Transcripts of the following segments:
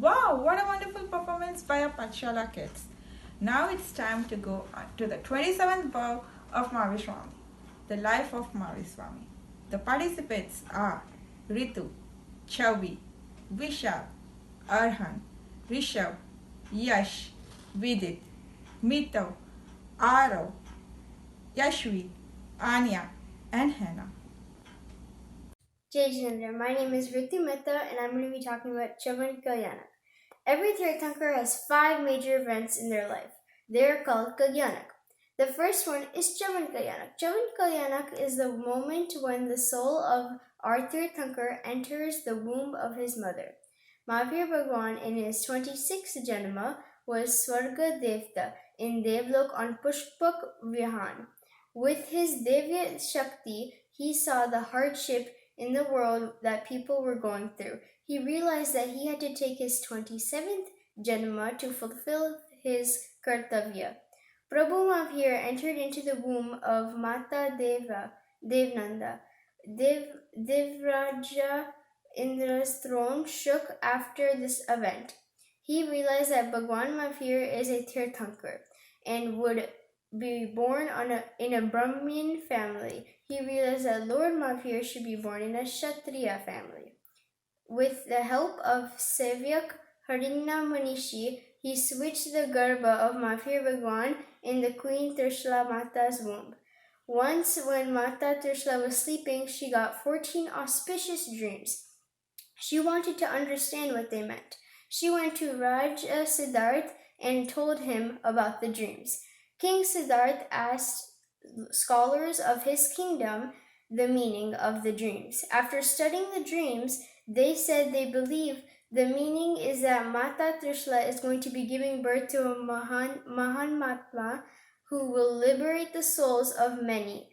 Wow, what a wonderful performance by our Patshala kids. Now it's time to go on to the 27th book of Mahavir Swami, The Life of Mahavir Swami. The participants are Ritu, Chhavi, Vishal, Arhan, Rishabh, Yash, Vidit, Mehta, Aarav, Yashvi, Anya, and Henna. Jai Jinendra. My name is Ritu Mehta and I'm going to be talking about Chhavi Pokhara. Every Tirthankar has 5 major events in their life. They are called Kalyanak. The first one is Chhavi Pokhara. Chhavi Pokhara is the moment when the soul of our Tirthankar enters the womb of his mother. Mahavir Bhagwan in his 26th Janma was Swarga Devta in Devlok on Pushpak Vihan. With his Devya Shakti, he saw the hardship in the world that people were going through. He realized that he had to take his 27th Janma to fulfill his Kartavya. Prabhu Mahavir entered into the womb of Mata Devnanda. Devraja Indra's throne shook after this event. He realized that Bhagwan Mahavir is a Tirthankar and would be born in a Brahmin family. He realized that Lord Mahavir should be born in a Kshatriya family. With the help of Sevyak Harinna Manishi, he switched the Garbha of Mahavir Bhagwan in the Queen Trishla Mata's womb. Once, when Mata Trishla was sleeping, she got 14 auspicious dreams. She wanted to understand what they meant. She went to Raja Siddharth and told him about the dreams. King Siddharth asked scholars of his kingdom the meaning of the dreams. After studying the dreams, they said they believe the meaning is that Mata Trishla is going to be giving birth to a Mahatma who will liberate the souls of many.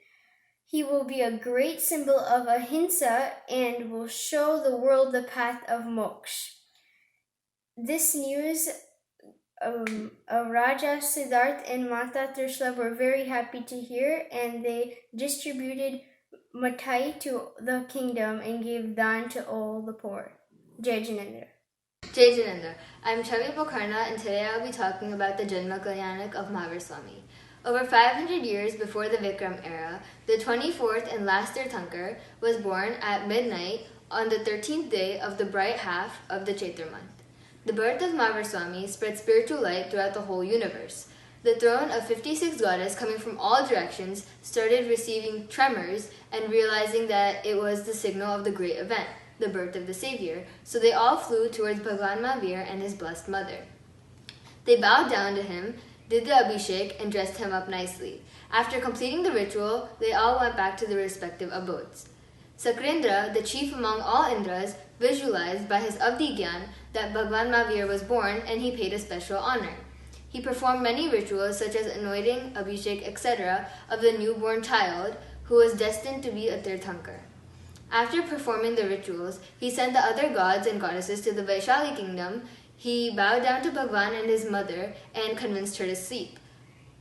He will be a great symbol of ahimsa and will show the world the path of moksha. This news, Raja Siddharth and Mata Trishla were very happy to hear, and they distributed matai to the kingdom and gave dan to all the poor. Jai Jinendra. Jai Jinendra. I'm Chhavi Pokhara and today I'll be talking about the Janma Kalyanak of Mahavir Swami. Over 500 years before the Vikram era, the 24th and last Tirthankar was born at midnight on the 13th day of the bright half of the Chaitra month. The birth of Mahavir Swami spread spiritual light throughout the whole universe. The throne of 56 goddess coming from all directions started receiving tremors and realizing that it was the signal of the great event, the birth of the Savior, so they all flew towards Bhagwan Mahavir and his blessed mother. They bowed down to him, did the abhishek, and dressed him up nicely. After completing the ritual, they all went back to their respective abodes. Sakrendra, the chief among all Indras, visualized by his Avdi Gyan that Bhagwan Mahavir was born, and he paid a special honor. He performed many rituals such as anointing, abhishek, etc. of the newborn child who was destined to be a Tirthankar. After performing the rituals, he sent the other gods and goddesses to the Vaishali kingdom. He bowed down to Bhagwan and his mother and convinced her to sleep.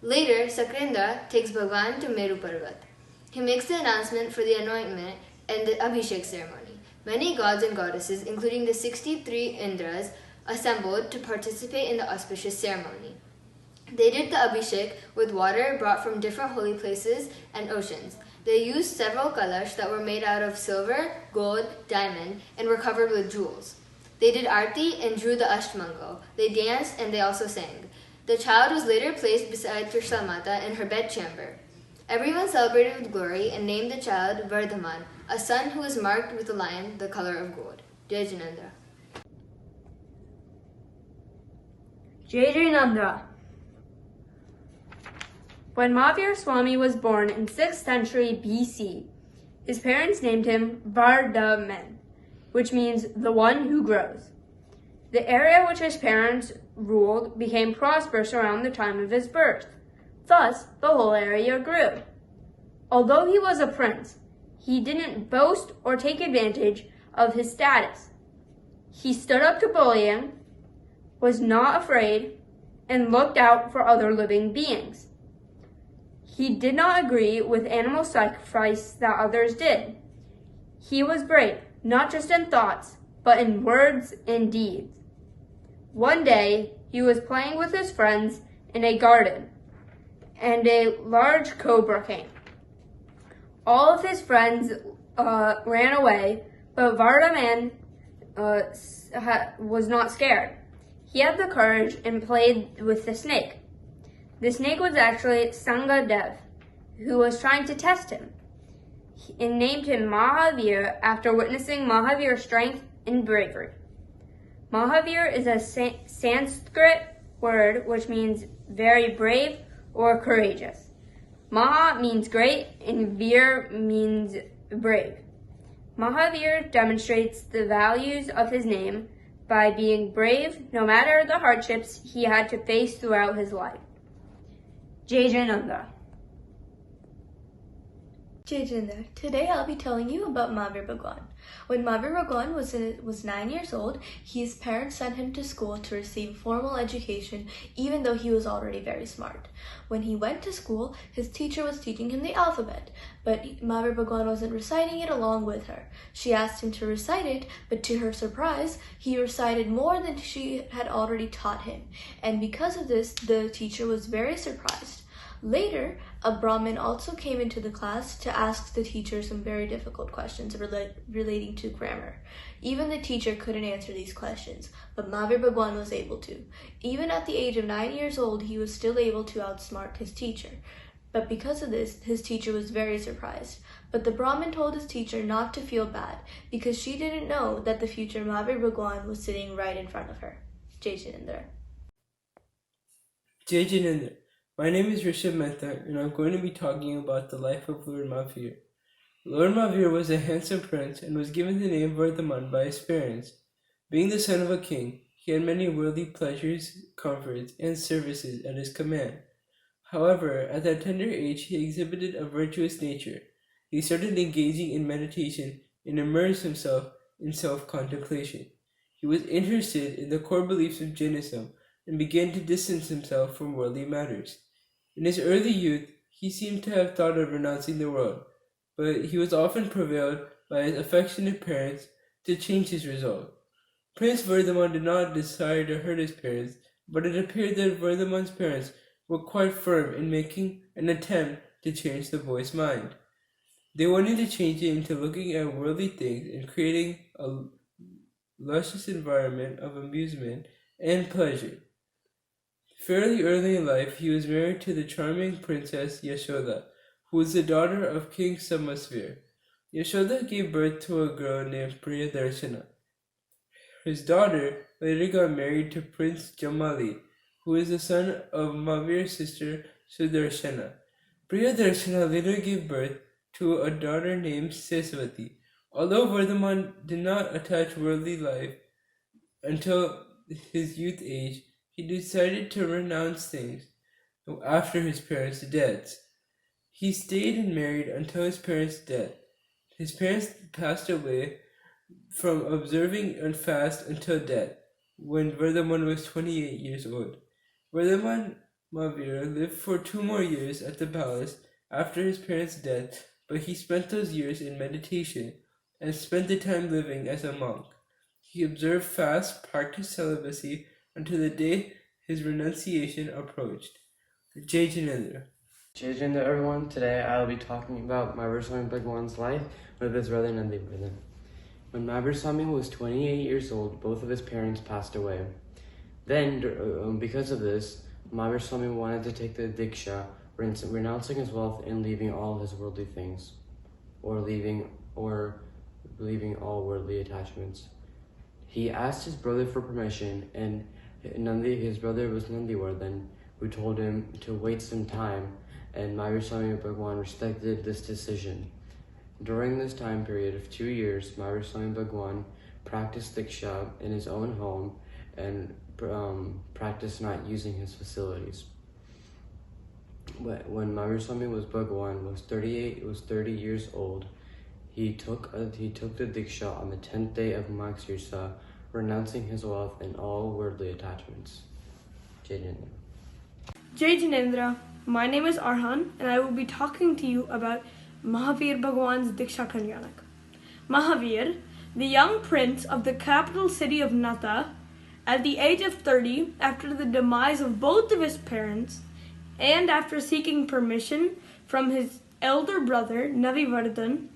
Later, Sakrendra takes Bhagwan to Meru Parvat. He makes the announcement for the anointment and the abhishek ceremony. Many gods and goddesses, including the 63 Indras, assembled to participate in the auspicious ceremony. They did the abhishek with water brought from different holy places and oceans. They used several kalash that were made out of silver, gold, diamond, and were covered with jewels. They did arti and drew the Ashtamangal. They danced and they also sang. The child was later placed beside Trishla Mata in her bedchamber. Everyone celebrated with glory and named the child Vardhaman, a son who was marked with a lion the color of gold. Jai Jinendra. Jai Jinendra. When Mahavir Swami was born in 6th century BC, his parents named him Vardhaman, which means the one who grows. The area which his parents ruled became prosperous around the time of his birth. Thus, the whole area grew. Although he was a prince, he didn't boast or take advantage of his status. He stood up to bullying, was not afraid, and looked out for other living beings. He did not agree with animal sacrifice that others did. He was brave, not just in thoughts, but in words and deeds. One day, he was playing with his friends in a garden, and a large cobra came. All of his friends ran away, but Vardhan was not scared. He had the courage and played with the snake. The snake was actually Sangadev, who was trying to test him, and named him Mahavir after witnessing Mahavir's strength and bravery. Mahavir is a Sanskrit word which means very brave or courageous. Maha means great and Vir means brave. Mahavir demonstrates the values of his name by being brave no matter the hardships he had to face throughout his life. Jai Jananda. Jai Jinder. Today I'll be telling you about Mahavir Bhagwan. When Mahavir Bhagwan was 9 years old, his parents sent him to school to receive formal education, even though he was already very smart. When he went to school, his teacher was teaching him the alphabet, but Mahavir Bhagwan wasn't reciting it along with her. She asked him to recite it, but to her surprise, he recited more than she had already taught him, and because of this, the teacher was very surprised. Later, a Brahmin also came into the class to ask the teacher some very difficult questions relating to grammar. Even the teacher couldn't answer these questions, but Mahavir Bhagwan was able to. Even at the age of 9 years old, he was still able to outsmart his teacher. But because of this, his teacher was very surprised. But the Brahmin told his teacher not to feel bad, because she didn't know that the future Mahavir Bhagwan was sitting right in front of her. Jai Jinendra. Jai Jinendra. My name is Rishabh Mehta, and I'm going to be talking about the life of Lord Mahavir. Lord Mahavir was a handsome prince and was given the name Vardhan by his parents. Being the son of a king, he had many worldly pleasures, comforts, and services at his command. However, at that tender age, he exhibited a virtuous nature. He started engaging in meditation and immersed himself in self-contemplation. He was interested in the core beliefs of Jainism and began to distance himself from worldly matters. In his early youth, he seemed to have thought of renouncing the world, but he was often prevailed by his affectionate parents to change his resolve. Prince Vardhan did not desire to hurt his parents, but it appeared that Vardhan's parents were quite firm in making an attempt to change the boy's mind. They wanted to change it into looking at worldly things and creating a luscious environment of amusement and pleasure. Fairly early in life, he was married to the charming Princess Yashoda, who was the daughter of King Samasvir. Yashoda gave birth to a girl named Priyadarshana. His daughter later got married to Prince Jamali, who is the son of Mahavir's sister Sudarshana. Priyadarshana later gave birth to a daughter named Seswati. Although Vardhan did not attach worldly life until his youth age, he decided to renounce things after his parents' deaths. He stayed and married until his parents' death. His parents passed away from observing a fast until death, when Vardhan was 28 years old. Vardhan Mahavir lived for 2 more years at the palace after his parents' death, but he spent those years in meditation and spent the time living as a monk. He observed fast, practiced celibacy until the day his renunciation approached. Jai Jinendra. Jai Jinendra, everyone. Today I will be talking about Mahavir Swami Bhagwan's life with his brother Nandi Vardhan. When Mahavir Swami was 28 years old, both of his parents passed away. Then, because of this, Mahavir Swami wanted to take the Diksha, renouncing his wealth and leaving all his worldly things, or leaving all worldly attachments. He asked his brother for permission, and his brother was Nandi Vardhan, who told him to wait some time, and Mahavir Swami Bhagwan respected this decision. During this time period of 2 years, Mahavir Swami Bhagwan practiced Diksha in his own home and practiced not using his facilities. When Mahavir Swami was 30 years old, he took the Diksha on the 10th day of Maghsirsa, renouncing his wealth and all worldly attachments. Jai Jinendra. Jai Jinendra. My name is Arhan, and I will be talking to you about Mahavir Bhagwan's Diksha Kalyanak. Mahavir, the young prince of the capital city of Nata, At the age of 30, after the demise of both of his parents, and after seeking permission from his elder brother, Yashvi Vardhan,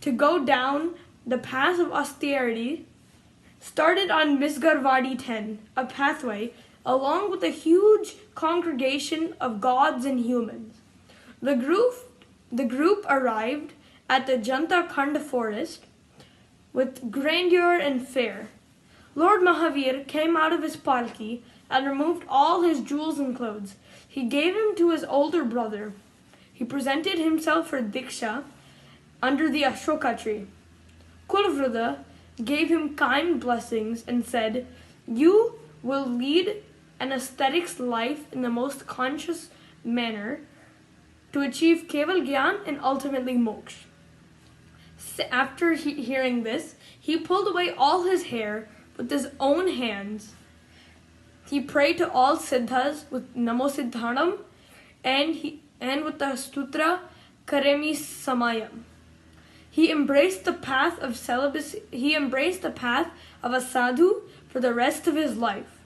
to go down the path of austerity, started on Misgarwadi 10, a pathway, along with a huge congregation of gods and humans. The group arrived at the Janta Khand forest with grandeur and fair. Lord Mahavir came out of his palki and removed all his jewels and clothes. He gave him to his older brother. He presented himself for Diksha under the Ashoka tree. Kulvrudha gave him kind blessings and said, "You will lead an ascetic's life in the most conscious manner to achieve Keval Gyan and ultimately Moksha." After hearing this, he pulled away all his hair with his own hands. He prayed to all Siddhas with Namo Siddhanam and with the Sutra Karemi Samayam. He embraced the path of celibacy. He embraced the path of a sadhu for the rest of his life.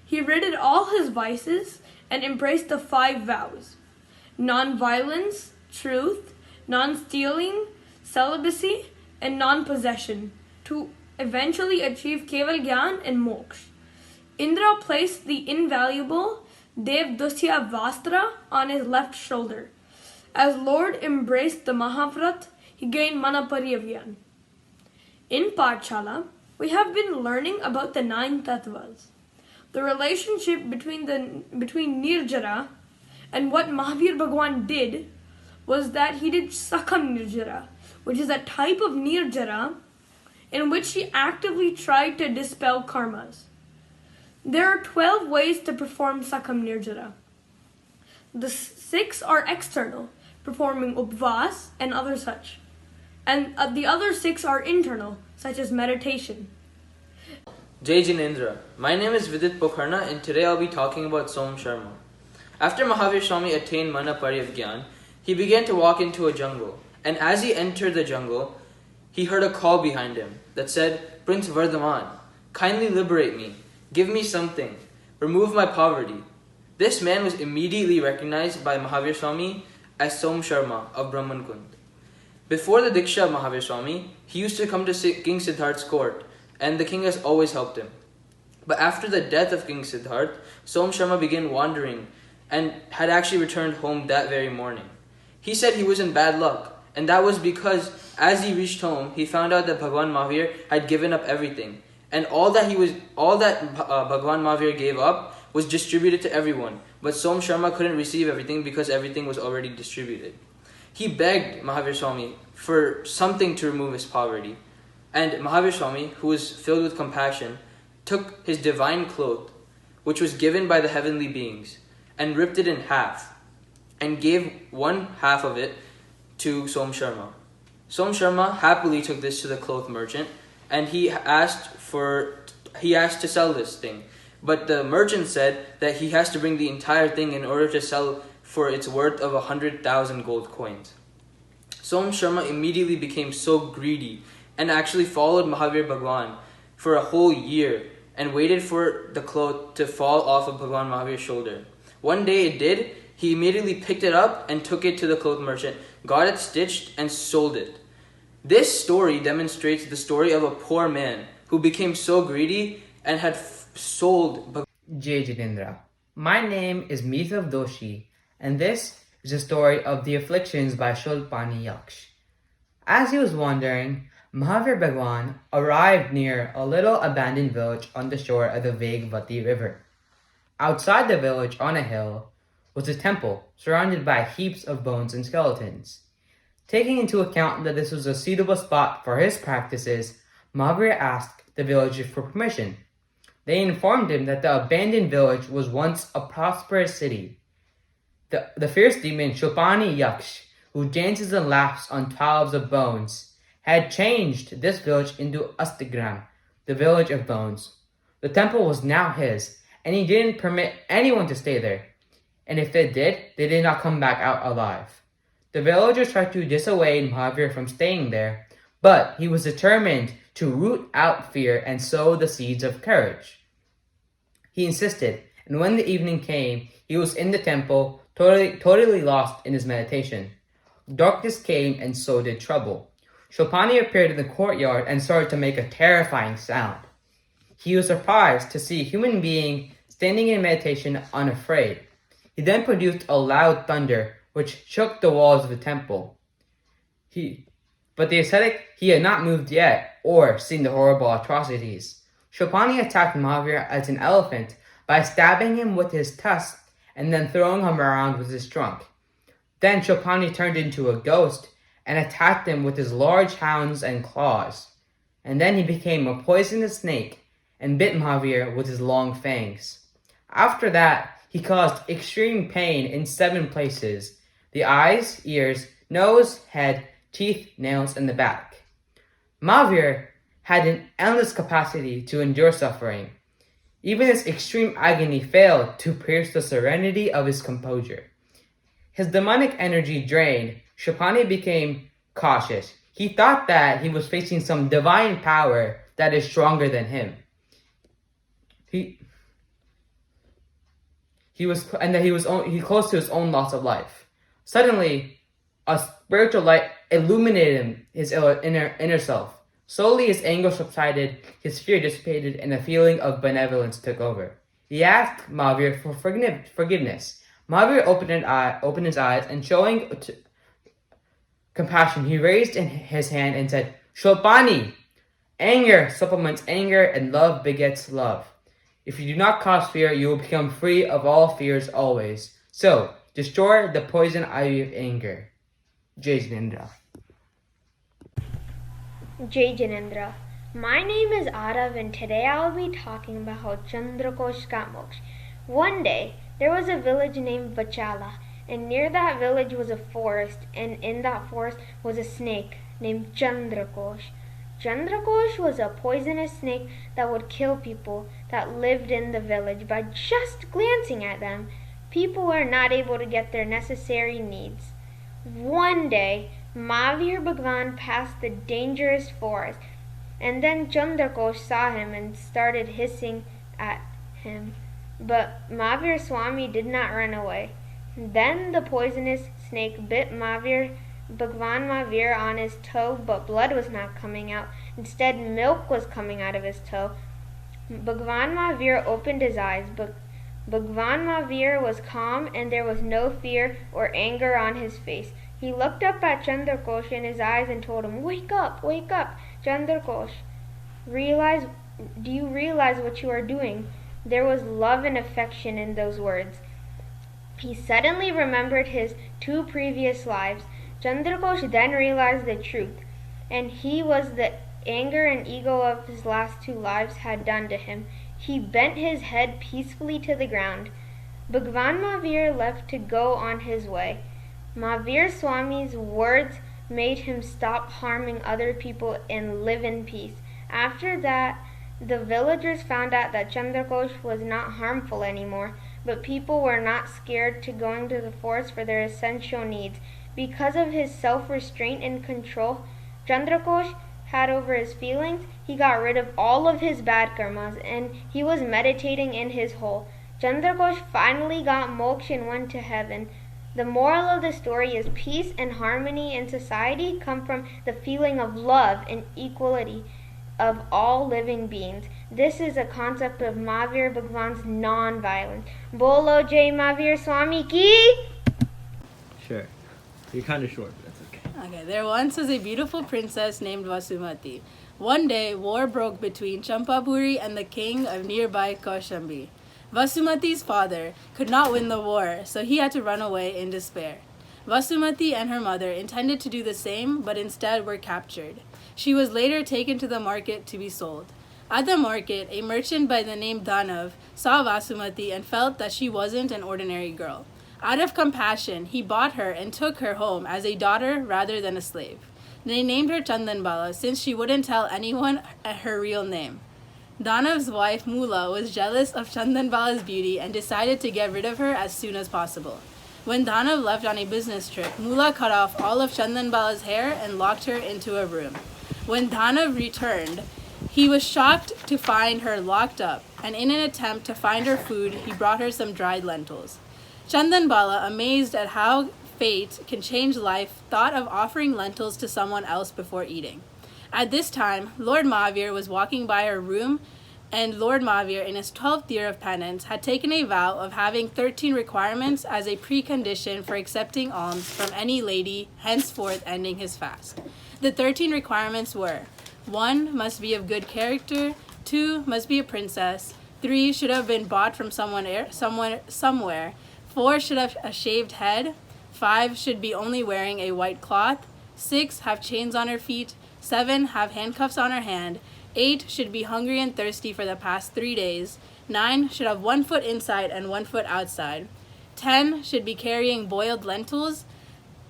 He ridded all his vices and embraced the 5 vows: non-violence, truth, non-stealing, celibacy, and non-possession, to eventually achieve Keval Gyan and Moksha. Indra placed the invaluable Devdusya Vastra on his left shoulder. As Lord embraced the Mahavrat, he gained Manapariyagyan. In Pathshala, we have been learning about the 9 tattvas. The relationship between Nirjara and what Mahavir Bhagwan did was that he did Sakam Nirjara, which is a type of Nirjara in which he actively tried to dispel karmas. There are 12 ways to perform Sakam Nirjara. The 6 are external, performing Upvas and other such. And the other 6 are internal, such as meditation. Jai Jinendra. My name is Ritu Mehta and today I'll be talking about Som Sharma. After Mahavir Swami attained Mana Pariyagyan, he began to walk into a jungle. And as he entered the jungle, he heard a call behind him that said, "Prince Vardhaman, kindly liberate me. Give me something. Remove my poverty." This man was immediately recognized by Mahavir Swami as Som Sharma of Brahman Kund. Before the Diksha of Mahavir Swami, he used to come to King Siddharth's court, and the king has always helped him. But after the death of King Siddharth, Som Sharma began wandering and had actually returned home that very morning. He said he was in bad luck, and that was because as he reached home, he found out that Bhagwan Mahavir had given up everything, and all that Bhagwan Mahavir gave up was distributed to everyone. But Som Sharma couldn't receive everything because everything was already distributed. He begged Mahavir Swami for something to remove his poverty, and Mahavir Swami, who was filled with compassion, took his divine cloth, which was given by the heavenly beings, and ripped it in half, and gave one half of it to Som Sharma. Som Sharma happily took this to the cloth merchant, and he asked to sell this thing. But the merchant said that he has to bring the entire thing in order to sell for its worth of 100,000 gold coins. Som Sharma immediately became so greedy and actually followed Mahavir Bhagwan for a whole year and waited for the cloth to fall off of Bhagwan Mahavir's shoulder. One day it did. He immediately picked it up and took it to the cloth merchant, got it stitched, and sold it. This story demonstrates the story of a poor man who became so greedy and had sold Bhagwan. Jai Jitendra. My name is Henna Doshi, and this is the story of the afflictions by Shulpani Yaksh. As he was wandering, Mahavir Bhagwan arrived near a little abandoned village on the shore of the Vegvati river. Outside the village on a hill was a temple surrounded by heaps of bones and skeletons. Taking into account that this was a suitable spot for his practices, Mahavir asked the villagers for permission. They informed him that the abandoned village was once a prosperous city. The fierce demon Shulpani Yaksh, who dances and laughs on tiles of bones, had changed this village into Astigram, the village of bones. The temple was now his, and he didn't permit anyone to stay there. And if they did not come back out alive. The villagers tried to dissuade Mahavir from staying there, but he was determined to root out fear and sow the seeds of courage. He insisted, and when the evening came, he was in the temple, totally lost in his meditation. Darkness came, and so did trouble. Shulpani appeared in the courtyard and started to make a terrifying sound. He was surprised to see a human being standing in meditation unafraid. He then produced a loud thunder, which shook the walls of the temple. But the ascetic, he had not moved yet, or seen the horrible atrocities. Shulpani attacked Mahavir as an elephant by stabbing him with his tusks and then throwing him around with his trunk. Then Shulpani turned into a ghost and attacked him with his large hounds and claws. And then he became a poisonous snake and bit Mahavir with his long fangs. After that, he caused extreme pain in 7 places: the eyes, ears, nose, head, teeth, nails, and the back. Mahavir had an endless capacity to endure suffering. Even his extreme agony failed to pierce the serenity of his composure. His demonic energy drained, Shulpani became cautious. He thought that he was facing some divine power that is stronger than him. He close to his own loss of life. Suddenly, a spiritual light illuminated his inner self. Slowly, his anger subsided, his fear dissipated, and a feeling of benevolence took over. He asked Mahavir for forgiveness. Mahavir opened his eyes, and showing compassion, he raised his hand and said, "Shulpani, anger supplements anger, and love begets love. If you do not cause fear, you will become free of all fears always. So, destroy the poison ivy of anger." Jai Jinendra. Jai Jinendra. My name is Aarav, and today I will be talking about how Chandrakosh got moksha. One day, there was a village named Vachala, and near that village was a forest, and in that forest was a snake named Chandrakosh. Chandrakosh was a poisonous snake that would kill people that lived in the village by just glancing at them. People were not able to get their necessary needs. One day, Mahavir Bhagwan passed the dangerous forest, and then Chandrakosh saw him and started hissing at him. But Mahavir Swami did not run away. Then the poisonous snake bit Bhagwan Mahavir on his toe, but blood was not coming out. Instead, milk was coming out of his toe. Bhagwan Mahavir opened his eyes, but Bhagwan Mahavir was calm, and there was no fear or anger on his face. He looked up at Chandrakosh in his eyes and told him, wake up, Chandrakosh. Do you realize what you are doing?" There was love and affection in those words. He suddenly remembered his 2 previous lives. Chandrakosh then realized the truth, and he was the anger and ego of his last 2 lives had done to him. He bent his head peacefully to the ground. Bhagwan Mahavir left to go on his way. Mahavir Swami's words made him stop harming other people and live in peace. After that, the villagers found out that Chandrakosh was not harmful anymore, but people were not scared to going to the forest for their essential needs. Because of his self-restraint and control Chandrakosh had over his feelings, he got rid of all of his bad karmas, and he was meditating in his hole. Chandrakosh finally got moksha and went to heaven. The moral of the story is peace and harmony in society come from the feeling of love and equality of all living beings. This is a concept of Mahavir Bhagwan's non-violence. Bolo Jai Mahavir Swami ki! Sure. You're kind of short, but that's okay. Okay, there once was a beautiful princess named Vasumati. One day, war broke between Champapuri and the king of nearby Kaushambi. Vasumati's father could not win the war, so he had to run away in despair. Vasumati and her mother intended to do the same, but instead were captured. She was later taken to the market to be sold. At the market, a merchant by the name Danav saw Vasumati and felt that she wasn't an ordinary girl. Out of compassion, he bought her and took her home as a daughter rather than a slave. They named her Chandanbala since she wouldn't tell anyone her real name. Danav's wife Mula was jealous of Chandanbala's beauty and decided to get rid of her as soon as possible. When Danav left on a business trip, Mula cut off all of Chandanbala's hair and locked her into a room. When Danav returned, He was shocked to find her locked up, and in an attempt to find her food, he brought her some dried lentils. Chandan Bala, amazed at how fate can change life, thought of offering lentils to someone else before eating. At this time, Lord Mahavir was walking by her room, and Lord Mahavir, in his 12th year of penance, had taken a vow of having 13 requirements as a precondition for accepting alms from any lady, henceforth ending his fast. The 13 requirements were: 1. Must be of good character. 2. Must be a princess. 3. Should have been bought from somewhere. 4. Should have a shaved head. 5. Should be only wearing a white cloth. 6. Have chains on her feet. 7. Have handcuffs on her hand. 8. Should be hungry and thirsty for the past 3 days. 9. Should have 1 foot inside and 1 foot outside. 10. Should be carrying boiled lentils.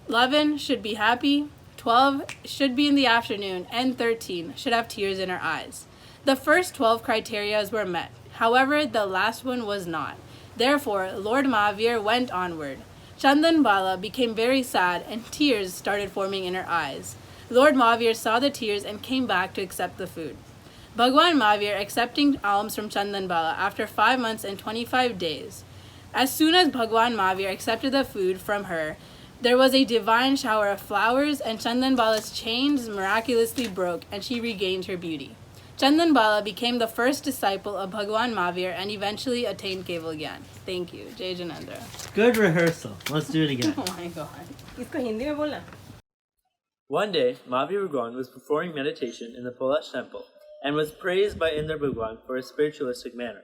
11. Should be happy. 12. Should be in the afternoon. And 13. Should have tears in her eyes. The first 12 criteria were met. However, the last one was not. Therefore, Lord Mahavir went onward. Chandan Bala became very sad, and tears started forming in her eyes. Lord Mahavir saw the tears and came back to accept the food. Bhagwan Mahavir accepting alms from Chandan Bala after 5 months and 25 days. As soon as Bhagwan Mahavir accepted the food from her, there was a divine shower of flowers, and Chandan Bala's chains miraculously broke, and she regained her beauty. Chandan Bala became the first disciple of Bhagwan Mahavir and eventually attained Keval Gyan. Thank you, Jai Janendra. Good rehearsal. Let's do it again. Oh my god. इसको हिंदी में बोलना. One day, Mahavir Bhagwan was performing meditation in the Polash temple and was praised by Indra Bhagwan for his spiritualistic manner.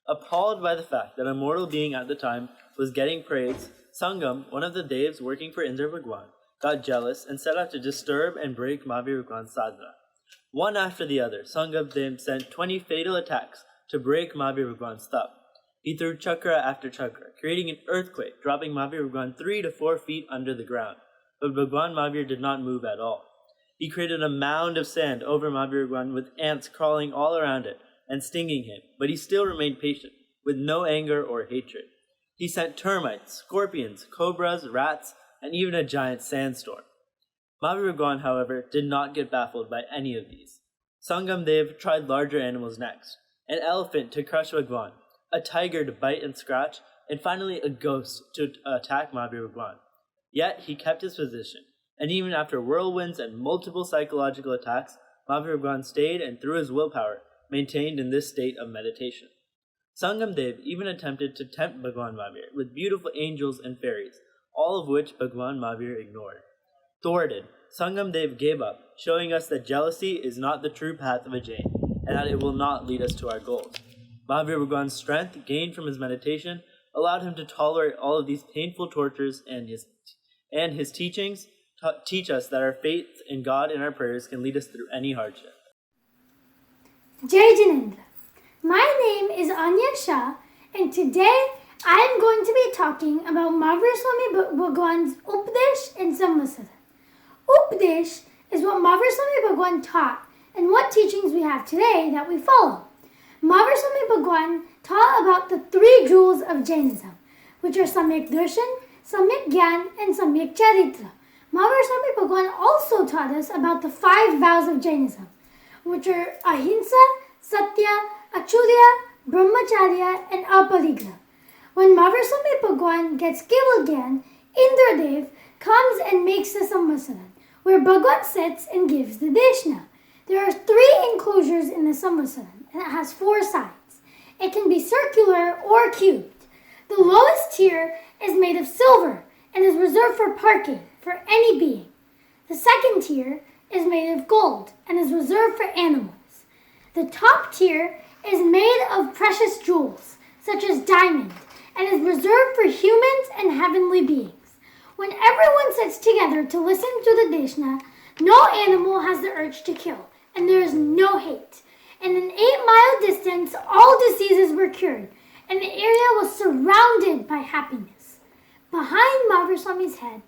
Appalled by the fact that a mortal being at the time was getting praise, Sangam, one of the devs working for Indra Bhagwan, got jealous and set out to disturb and break Mahavir Bhagwan's sadhana. One after the other, Sangam then sent 20 fatal attacks to break Mahavir Bhagwan's stuff. He threw chakra after chakra, creating an earthquake, dropping Mahavir Bhagwan 3 to 4 feet under the ground. But Bhagwan Mahavir did not move at all. He created a mound of sand over Mahavir Bhagwan with ants crawling all around it and stinging him, but he still remained patient, with no anger or hatred. He sent termites, scorpions, cobras, rats, and even a giant sandstorm. Mahavir Bhagwan, however, did not get baffled by any of these. Sangam Dev tried larger animals next: an elephant to crush Bhagwan, a tiger to bite and scratch, and finally a ghost to attack Mahavir Bhagwan. Yet he kept his position, and even after whirlwinds and multiple psychological attacks, Mahavir Bhagwan stayed and through his willpower maintained in this state of meditation. Sangam Dev even attempted to tempt Bhagwan Mahavir with beautiful angels and fairies, all of which Bhagwan Mahavir ignored. Thwarted, Sangam Dev gave up, showing us that jealousy is not the true path of a Jain, and that it will not lead us to our goals. Mahavir Bhagwan's strength, gained from his meditation, allowed him to tolerate all of these painful tortures, and his teachings teach us that our faith in God and our prayers can lead us through any hardship. Jai Janendra. My name is Anya Shah, and today I am going to be talking about Mahavir Swami Bhagwan's Updesh and Samvasara. Updesh is what Mahavir Swami Bhagwan taught and what teachings we have today that we follow. Mahavir Swami Bhagwan taught about the 3 jewels of Jainism, which are Samyak Darshan, Samyak Gyan, and Samyak Charitra. Mahavir Swami Bhagwan also taught us about the 5 vows of Jainism, which are Ahimsa, Satya, Achurya, Brahmacharya, and Aparigraha. When Mahavir Swami Bhagwan gets Keval Gyan, Indradev comes and makes the Samvasaran, where Bhagwan sits and gives the Deshna. There are 3 enclosures in the Samvasaran, and it has 4 sides. It can be circular or cubed. The lowest tier is made of silver and is reserved for parking for any being. The second tier is made of gold and is reserved for animals. The top tier is made of precious jewels, such as diamond, and is reserved for humans and heavenly beings. When everyone sits together to listen to the Deshna, no animal has the urge to kill, and there is no hate. In an 8-mile distance, all diseases were cured, and the area was surrounded by happiness. Behind Mahavir Swami's head,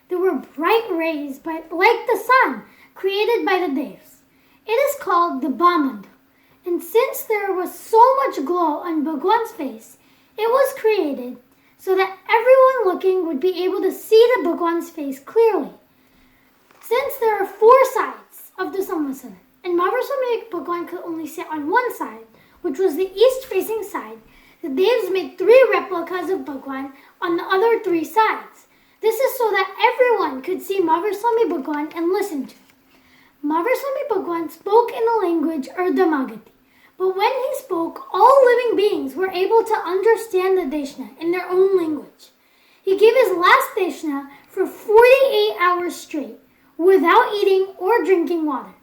there were bright rays like the sun created by the Devs. It is called the Bhamanda, and since there was so much glow on Bhagwan's face, it was created so that everyone looking would be able to see the Bhagwan's face clearly. Since there are 4 sides of the Samvasara, and Mahavir Swami Bhagwan could only sit on one side, which was the east-facing side, the Devs made 3 replicas of Bhagwan on the other 3 sides. This is so that everyone could see Mahavir Swami Bhagwan and listen to him. Mahavir Swami Bhagwan spoke in the language Urdu Magadhi, but when he spoke, all living beings were able to understand the Deshna in their own language. He gave his last Deshna for 48 hours straight, without eating or drinking water.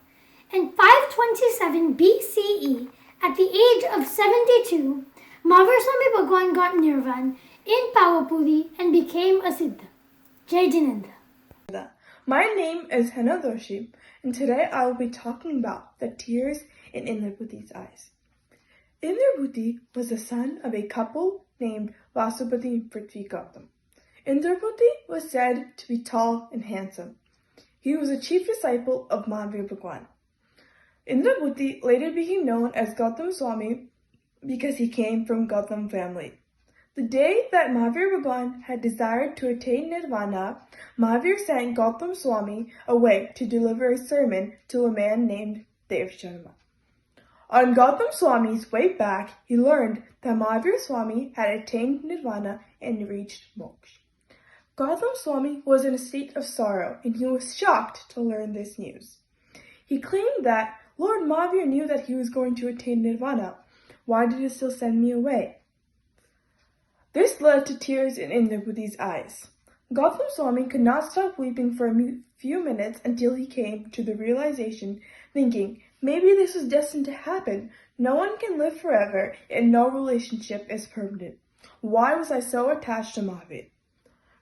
In 527 BCE, at the age of 72, Mahavir Swami Bhagwan got Nirvan in Pavapudi and became a Siddha. Jai Jinendra. My name is Henna Doshi, and today I will be talking about the tears in Indrabhuti's eyes. Indrabhuti was the son of a couple named Vasupati Prithvi Gautam. Indrabhuti was said to be tall and handsome. He was a chief disciple of Mahavir Bhagwan. Indrabhuti later became known as Gautam Swami because he came from Gautam family. The day that Mahavir Bhagwan had desired to attain Nirvana, Mahavir sent Gautam Swami away to deliver a sermon to a man named Dev Sharma. On Gautam Swami's way back, he learned that Mahavir Swami had attained Nirvana and reached moksha. Gautam Swami was in a state of sorrow, and he was shocked to learn this news. He claimed that Lord Mahavir knew that he was going to attain Nirvana. Why did he still send me away? This led to tears in Indrabhuti's eyes. Gautam Swami could not stop weeping for a few minutes until he came to the realization, thinking, maybe this was destined to happen. No one can live forever, and no relationship is permanent. Why was I so attached to Mahavir?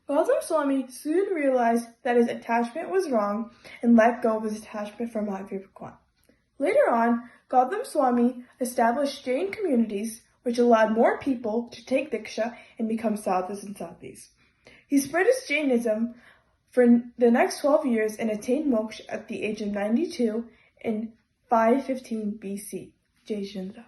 Gautam Swami soon realized that his attachment was wrong and let go of his attachment for Mahavir Bhagwan. Later on, Gautam Swami established Jain communities which allowed more people to take Diksha and become sadhus and sadhis. He spread his Jainism for the next 12 years and attained moksha at the age of 92 in 515 BC. Jai Shindra.